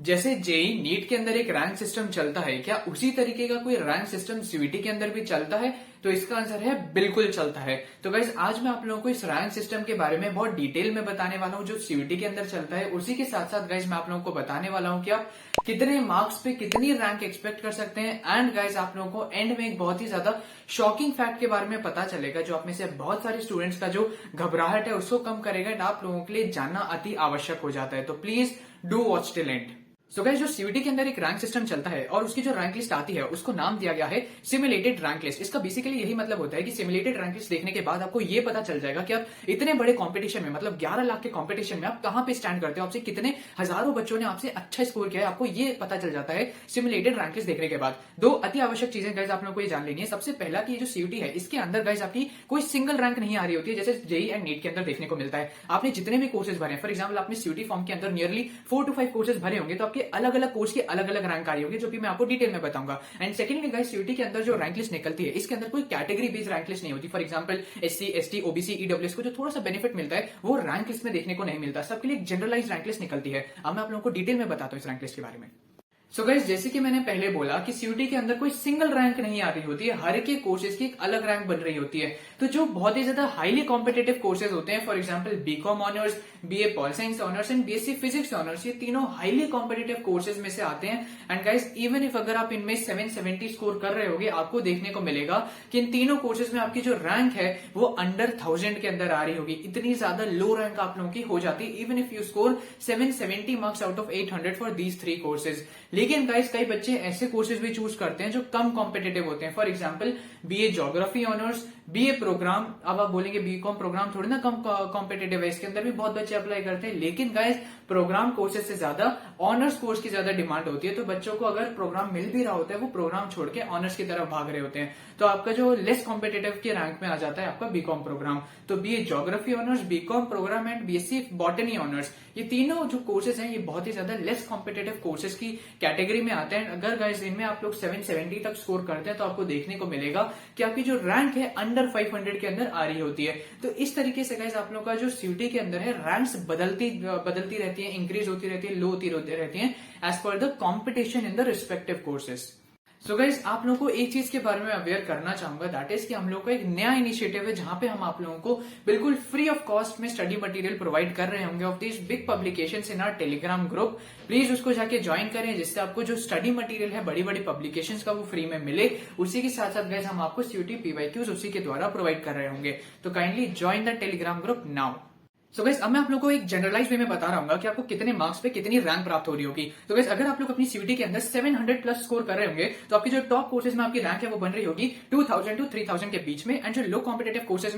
जैसे JEE NEET के अंदर एक रैंक सिस्टम चलता है, क्या उसी तरीके का कोई रैंक सिस्टम सीयूईटी के अंदर भी चलता है? तो इसका आंसर है बिल्कुल चलता है। तो गाइस आज मैं आप लोगों को इस रैंक सिस्टम के बारे में बहुत डिटेल में बताने वाला हूं जो सीयूईटी के अंदर चलता है। उसी के साथ साथ गाइस मैं आप लोगों को बताने वाला हूं कि आप कितने मार्क्स पे कितनी रैंक एक्सपेक्ट कर सकते हैं। एंड गाइस आप लोगों को एंड में एक बहुत ही ज्यादा शॉकिंग फैक्ट के बारे में पता चलेगा जो आप में से बहुत सारे स्टूडेंट्स का जो घबराहट है उसको कम करेगा एंड आप लोगों के लिए जानना अति आवश्यक हो जाता है। तो please do watch till and. So guys जो सीयूईटी के अंदर एक रैंक सिस्टम चलता है और उसकी जो रैंक लिस्ट आती है उसको नाम दिया गया है सिमुलेटेड रैंक लिस्ट। इसका बेसिकली यही मतलब होता है कि सिमुलेटेड रैंक लिस्ट देखने के बाद आपको ये पता चल जाएगा कि आप इतने बड़े कंपटीशन में मतलब 11 लाख के कंपटीशन में आप कहां पे स्टैंड करते हो, आपसे कितने हजारों बच्चों ने आपसे अच्छा स्कोर किया है, आपको ये पता चल जाता है सिमुलेटेड रैंक लिस्ट देखने के बाद। दो अति आवश्यक चीजें गाइस आप लोगों को ये जान लेनी है। सबसे पहला कि जो सीयूईटी है इसके अंदर गाइस आपकी कोई सिंगल रैंक नहीं आ रही होती है जैसे जेई एंड नीट के अंदर देखने को मिलता है। आपने जितने भी कोर्सेज भरे, फॉर एग्जाम्पल आपने सीयूईटी फॉर्म के अंदर नियरली 4 to 5 कोर्सेज भरे होंगे तो आपके अलग अलग कोर्स की अलग अलग रैंक आई होगी जो कि मैं आपको डिटेल में बताऊंगा। एंड सेकंडली गाइस सीयूईटी के अंदर जो रैंक लिस्ट निकलती है इसके अंदर कोई कैटेगरी बेस्ड रैंक लिस्ट नहीं होती। For example SC, ST, OBC, EWS को जो थोड़ा सा बेनिफिट मिलता है वो रैंक लिस्ट में देखने को नहीं मिलता। सबके लिए एक जनरलाइज रैंक लिस्ट निकलती है। अब मैं आप लोगों को डिटेल में बताता हूं इस रैंक लिस्ट के बारे में। सो गाइस जैसे कि मैंने पहले बोला कि सीयूईटी के अंदर कोई सिंगल रैंक नहीं आ रही होती है, हर एक कोर्सेज की एक अलग रैंक बन रही होती है। तो जो बहुत ही ज्यादा हाईली कॉम्पिटेटिव कोर्सेज होते हैं, for example BCom honours, BA pol science honours and BSc physics honours, ये तीनों हाईली कॉम्पिटेटिव कोर्सेज में से आते हैं। एंड गाइस इवन इफ अगर आप इनमें 770 स्कोर कर रहे होगे आपको देखने को मिलेगा कि इन तीनों कोर्सेज में आपकी जो रैंक है वो अंडर 1000 के अंदर आ रही होगी। इतनी ज्यादा लो रैंक आप लोगों की हो जाती है even if you score 770 marks out of 800 for these 3 courses. लेकिन गाइस कई बच्चे ऐसे कोर्सेज भी चूज करते हैं जो कम कॉम्पिटेटिव होते हैं। For example BA geography honours, BA programme. अब आप बोलेंगे बीकॉम प्रोग्राम थोड़ी ना कम कॉम्पिटेटिव है, इसके अंदर भी बहुत बच्चे अप्लाई करते हैं। लेकिन गाइस प्रोग्राम कोर्सेज से ज्यादा ऑनर्स कोर्स की ज्यादा डिमांड होती है। तो बच्चों को अगर प्रोग्राम मिल भी रहा होता है वो प्रोग्राम छोड़ के ऑनर्स की तरफ भाग रहे होते हैं। तो आपका जो लेस कॉम्पिटेटिव के रैंक में आ जाता है आपका बीकॉम प्रोग्राम। तो BA geography honours, BCom programme and BSc botany honours, ये तीनों जो कोर्सेज हैं ये बहुत ही ज्यादा लेस कॉम्पिटेटिव कोर्सेज की कैटेगरी में आते हैं। अगर गाइस इनमें आप लोग 770 तक स्कोर करते हैं तो आपको देखने को मिलेगा कि आपकी जो रैंक है अंडर 500 के अंदर आ रही होती है। तो इस तरीके से गाइस आप लोग का जो सीयूईटी के अंदर है रैंक्स बदलती रहती है, इंक्रीज होती रहती है, लो होती रहती है as per the competition in the respective courses. So guys आप लोगों को एक चीज के बारे में अवेयर करना चाहूंगा, दैट इज कि हम लोग का एक नया इनिशिएटिव है जहां पे हम आप लोगों को बिल्कुल फ्री ऑफ कॉस्ट में स्टडी मटेरियल प्रोवाइड कर रहे होंगे of this big publications in our Telegram group. Please उसको जाके ज्वाइन करें जिससे आपको जो स्टडी मटेरियल है बड़ी बड़ी पब्लिकेशंस का वो फ्री में मिले। उसी के साथ साथ गाइस हम आपको सीयूईटी पीवाईक्यूज उसी के द्वारा प्रोवाइड कर रहे होंगे। तो kindly join the Telegram group now. So guys अब मैं आप लोगों को एक जनरलाइज वे में बता रहा हूँ कि आपको कितने मार्क्स पे कितनी रैंक प्राप्त हो रही होगी। तो गाइस अगर आप लोग अपनी सीयूईटी के अंदर 700 प्लस स्कोर कर रहे होंगे तो आपकी जो टॉप कोर्सेज में आपकी रैंक है वो बन रही होगी 2000 to 3000 के बीच में। एंड जो लो कॉम्पिटेटिव कोर्सेज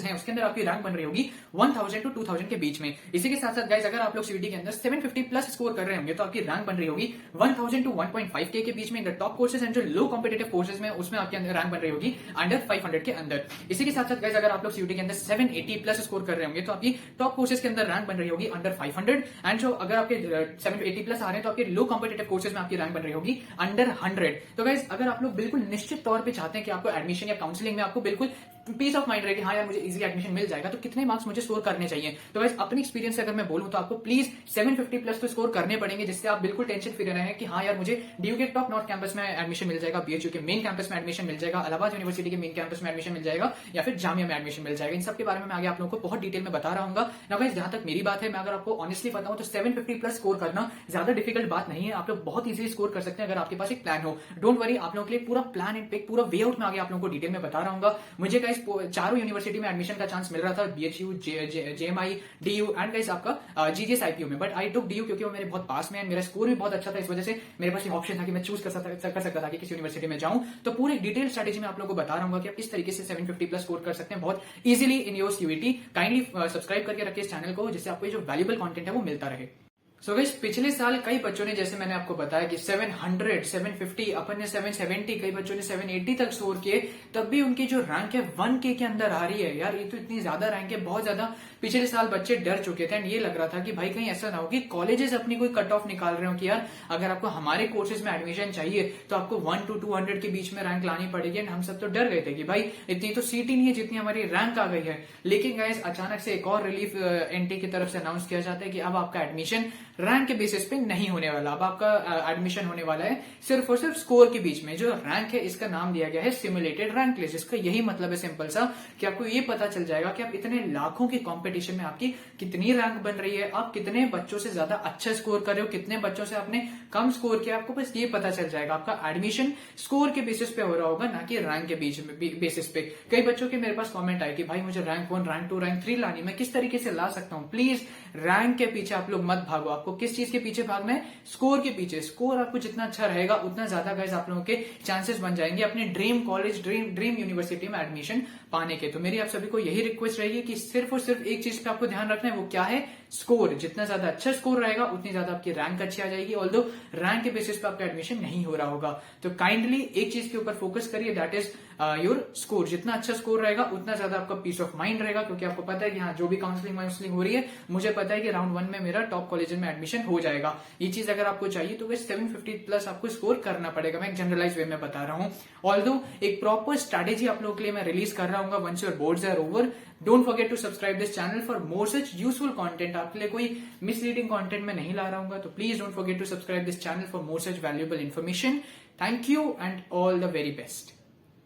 हैं उसके अंदर आपकी रैंक बन रही होगी 1000 to 2000 के बीच में। इसी के साथ साथ गाइस अगर आप लोग सीयूईटी के अंदर 750 प्लस स्कोर कर रहे होंगे तो आपकी रैंक बन रही होगी 1000 to 1.5K के बीच में in the top courses. And जो लो कॉम्पिटेटिव कोर्सेज में उसमें आपकी रैंक बन रही होगी अंडर 500 के अंदर। इसी के साथ साथ गाइस अगर आप लोग सीयूईटी के अंदर 780 प्लस स्कोर कर रहे होंगे तो आपकी टॉप कोर्सेज के अंदर रैंक बन रही होगी अंडर 500। एंड जो अगर आपके 780 प्लस आ रहे हैं तो आपके लो कॉम्पिटेटिव कोर्सेज में आपकी रैंक बन रही होगी अंडर 100। तो गाइस अगर आप लोग बिल्कुल निश्चित तौर पे चाहते हैं कि आपको एडमिशन या काउंसलिंग में आपको बिल्कुल पीस ऑफ माइंड रहे कि हाँ यार मुझे इजीली एडमिशन मिल जाएगा, तो कितने मार्क्स मुझे स्कोर करने चाहिए। तो गाइस अपनी एक्सपीरियंस से अगर मैं बोलूं तो आपको प्लीज 750 प्लस तो स्कोर करने पड़ेंगे जिससे आप बिल्कुल टेंशन फ्री रहे कि हाँ यार मुझे डीयू के टॉप नॉर्थ कैंपस में एडमिशन मिल जाएगा, बीएचयू के मेन कैंपस में एडमिशन मिल जाएगा, इलाहाबाद यूनिवर्सिटी के मेन कैंपस में एडमिशन मिल जाएगा या फिर जामिया में एडमिशन मिल जाएगा। इन सब के बारे में मैं आगे आप लोगों को बहुत डिटेल में बता रहा हूँ ना। गाइस जहां तक मेरी बात है मैं अगर आपको ऑनेस्टली बताऊं तो 750 प्लस स्कोर करना ज्यादा डिफिकल्ट बात नहीं है। आप लोग बहुत इजीली स्कोर कर सकते हैं अगर आपके पास एक प्लान हो। डोंट वरी, आप लोगों के लिए पूरा प्लान एंड पूरा वे आउट में आगे आप लोगों को डिटेल में बता रहा हूँ। मुझे गाइस चारों यूनिवर्सिटी में एडमिशन का चांस मिल रहा था, BHU, JMI, DU and guys आपका जीजीएस आईपीयू में। बट आई टुक डीयू क्योंकि वो मेरे बहुत पास में है, मेरा स्कोर भी बहुत अच्छा था, इस वजह से मेरे पास ऑप्शन था कि मैं चूज कर सकता था कि किस यूनिवर्सिटी में जाऊं। तो पूरी डिटेल स्ट्रेटेजी में आप लोगों को बता रहा हूँ कि आप इस तरीके से 750 प्लस स्कोर कर सकते हैं बहुत easily in your CUET. Kindly subscribe करके रखिए इस चैनल को जिससे आपको जो वैल्यूएबल कंटेंट है वो मिलता रहे। सो गाइस पिछले साल कई बच्चों ने, जैसे मैंने आपको बताया कि 700, 750, अपन ने 770, कई बच्चों ने 780 तक स्कोर किए, तब भी उनकी जो रैंक है 1K के अंदर आ रही है। यार ये तो इतनी ज्यादा रैंक है, बहुत ज्यादा। पिछले साल बच्चे डर चुके थे एंड ये लग रहा था कि भाई कहीं ऐसा ना हो कि कॉलेजेस अपनी कोई कट ऑफ निकाल रहे हो कि यार अगर आपको हमारे कोर्सेज में एडमिशन चाहिए तो आपको 1 to 200 के बीच में रैंक लानी पड़ेगी। एंड हम सब तो डर गए थे कि भाई इतनी तो सीट ही नहीं है जितनी हमारी रैंक आ गई है। लेकिन गाइस अचानक से एक और रिलीफ एनटी की तरफ से अनाउंस किया जाता है कि अब आपका एडमिशन रैंक के बेसिस पे नहीं होने वाला। अब आपका एडमिशन होने वाला है सिर्फ और सिर्फ स्कोर के बीच में। जो रैंक है इसका नाम दिया गया है सिमुलेटेड रैंक लिस्ट। इसका यही मतलब है सिंपल सा कि आपको ये पता चल जाएगा कि आप इतने लाखों की कंपटीशन में आपकी कितनी रैंक बन रही है, आप कितने बच्चों से ज्यादा अच्छा स्कोर कर रहे हो, कितने बच्चों से आपने कम स्कोर किया, आपको बस ये पता चल जाएगा। आपका एडमिशन स्कोर के बेसिस पे हो रहा होगा, ना कि रैंक के बीच में बेसिस पे। कई बच्चों के मेरे पास कमेंट आए कि भाई मुझे रैंक 1, रैंक 2, रैंक 3 लानी, मैं किस तरीके से ला सकता हूं। प्लीज रैंक के पीछे आप लोग मत भागो। आपको किस चीज के पीछे भागना है? स्कोर के पीछे। स्कोर आपको जितना अच्छा रहेगा उतना ज्यादा गाइस आप लोगों के चांसेस बन जाएंगे अपने ड्रीम कॉलेज, ड्रीम यूनिवर्सिटी में एडमिशन पाने के। तो मेरी आप सभी को यही रिक्वेस्ट रहेगी कि सिर्फ और सिर्फ एक चीज पे आपको ध्यान रखना है, वो क्या है? स्कोर। जितना ज्यादा अच्छा स्कोर रहेगा उतनी ज्यादा आपकी रैंक अच्छी आ जाएगी। ऑल्दो रैंक के बेसिस पे आपका एडमिशन नहीं हो रहा होगा, तो काइंडली एक चीज के ऊपर फोकस करिए, दैट इज योर स्कोर। जितना अच्छा स्कोर रहेगा उतना ज्यादा आपका पीस ऑफ माइंड रहेगा, क्योंकि आपको पता है कि हाँ जो भी काउंसलिंग हो रही है, मुझे पता है कि राउंड 1 में मेरा टॉप कॉलेज में एडमिशन हो जाएगा। ये चीज अगर आपको चाहिए तो 750 प्लस आपको स्कोर करना पड़ेगा। मैं एक जनरलाइज वे में बता रहा हूँ। ऑल्दो एक प्रॉपर स्ट्रैटेजी आप लोगों के लिए मैं रिलीज कर रहा हूँ once your boards are over. Don't forget to subscribe this channel for more such useful content. आपके लिए कोई मिसलीडिंग कंटेंट में नहीं ला रहा हूँ, तो please don't forget to subscribe this channel for more such valuable information. Thank you and all the very best.